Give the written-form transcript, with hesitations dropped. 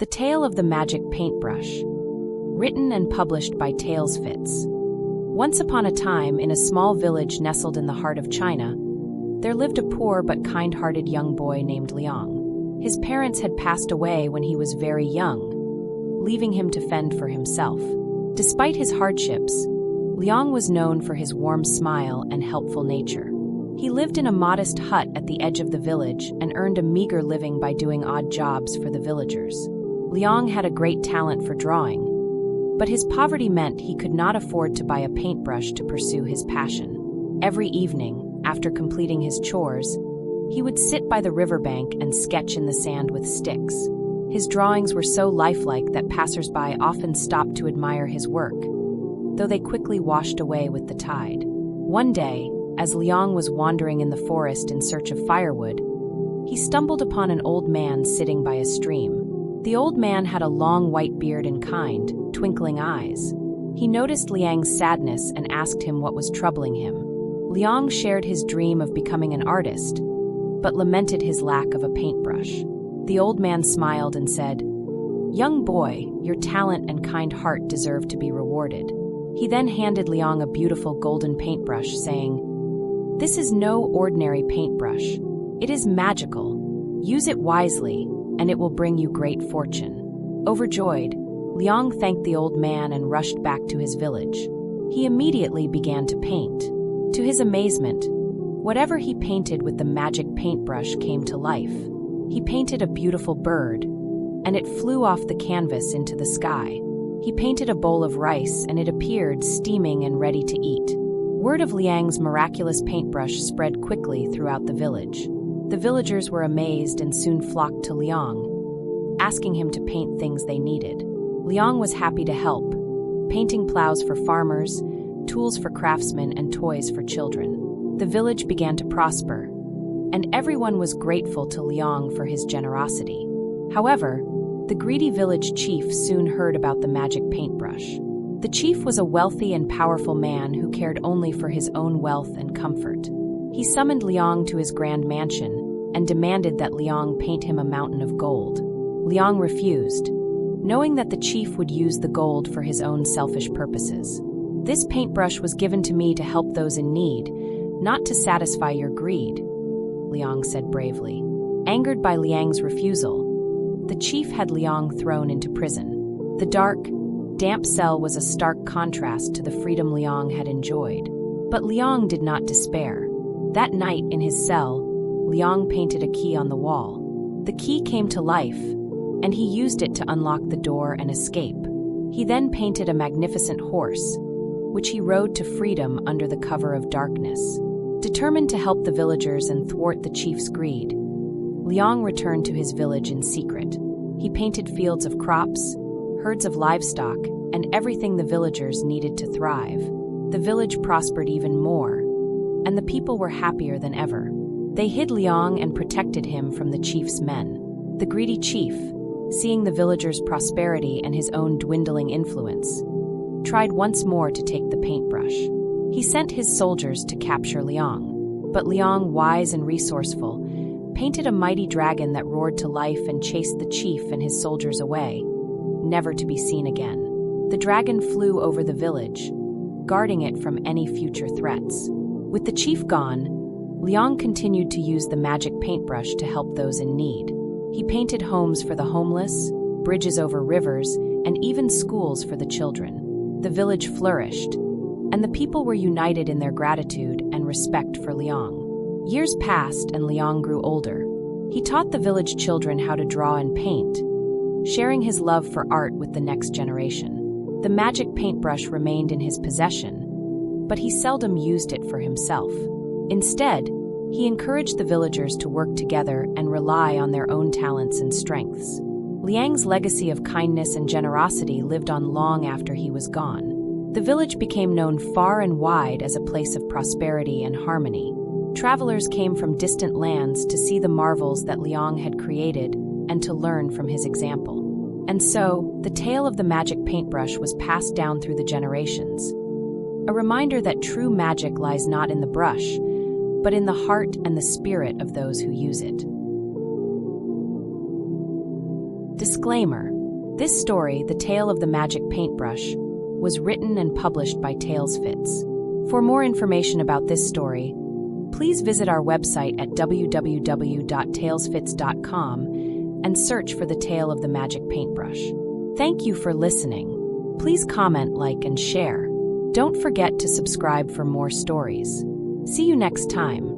The Tale of the Magic Paintbrush. Written and published by TalesFits. Once upon a time, in a small village nestled in the heart of China, there lived a poor but kind-hearted young boy named Liang. His parents had passed away when he was very young, leaving him to fend for himself. Despite his hardships, Liang was known for his warm smile and helpful nature. He lived in a modest hut at the edge of the village and earned a meager living by doing odd jobs for the villagers. Liang had a great talent for drawing, but his poverty meant he could not afford to buy a paintbrush to pursue his passion. Every evening, after completing his chores, he would sit by the riverbank and sketch in the sand with sticks. His drawings were so lifelike that passers-by often stopped to admire his work, though they quickly washed away with the tide. One day, as Liang was wandering in the forest in search of firewood, he stumbled upon an old man sitting by a stream. The old man had a long white beard and kind, twinkling eyes. He noticed Liang's sadness and asked him what was troubling him. Liang shared his dream of becoming an artist, but lamented his lack of a paintbrush. The old man smiled and said, "Young boy, your talent and kind heart deserve to be rewarded." He then handed Liang a beautiful golden paintbrush, saying, "This is no ordinary paintbrush. It is magical. Use it wisely, and it will bring you great fortune." Overjoyed, Liang thanked the old man and rushed back to his village. He immediately began to paint. To his amazement, whatever he painted with the magic paintbrush came to life. He painted a beautiful bird, and it flew off the canvas into the sky. He painted a bowl of rice, and it appeared steaming and ready to eat. Word of Liang's miraculous paintbrush spread quickly throughout the village. The villagers were amazed and soon flocked to Liang, asking him to paint things they needed. Liang was happy to help, painting plows for farmers, tools for craftsmen, and toys for children. The village began to prosper, and everyone was grateful to Liang for his generosity. However, the greedy village chief soon heard about the magic paintbrush. The chief was a wealthy and powerful man who cared only for his own wealth and comfort. He summoned Liang to his grand mansion and demanded that Liang paint him a mountain of gold. Liang refused, knowing that the chief would use the gold for his own selfish purposes. "This paintbrush was given to me to help those in need, not to satisfy your greed," Liang said bravely. Angered by Liang's refusal, the chief had Liang thrown into prison. The dark, damp cell was a stark contrast to the freedom Liang had enjoyed. But Liang did not despair. That night in his cell, Liang painted a key on the wall. The key came to life, and he used it to unlock the door and escape. He then painted a magnificent horse, which he rode to freedom under the cover of darkness. Determined to help the villagers and thwart the chief's greed, Liang returned to his village in secret. He painted fields of crops, herds of livestock, and everything the villagers needed to thrive. The village prospered even more, and the people were happier than ever. They hid Liang and protected him from the chief's men. The greedy chief, seeing the villagers' prosperity and his own dwindling influence, tried once more to take the paintbrush. He sent his soldiers to capture Liang. But Liang, wise and resourceful, painted a mighty dragon that roared to life and chased the chief and his soldiers away, never to be seen again. The dragon flew over the village, guarding it from any future threats. With the chief gone, Liang continued to use the magic paintbrush to help those in need. He painted homes for the homeless, bridges over rivers, and even schools for the children. The village flourished, and the people were united in their gratitude and respect for Liang. Years passed and Liang grew older. He taught the village children how to draw and paint, sharing his love for art with the next generation. The magic paintbrush remained in his possession, but he seldom used it for himself. Instead, he encouraged the villagers to work together and rely on their own talents and strengths. Liang's legacy of kindness and generosity lived on long after he was gone. The village became known far and wide as a place of prosperity and harmony. Travelers came from distant lands to see the marvels that Liang had created and to learn from his example. And so, the tale of the magic paintbrush was passed down through the generations. A reminder that true magic lies not in the brush, but in the heart and the spirit of those who use it. Disclaimer: This story, The Tale of the Magic Paintbrush, was written and published by TalesFits. For more information about this story, please visit our website at www.talesfits.com and search for The Tale of the Magic Paintbrush. Thank you for listening. Please comment, like, and share. Don't forget to subscribe for more stories. See you next time.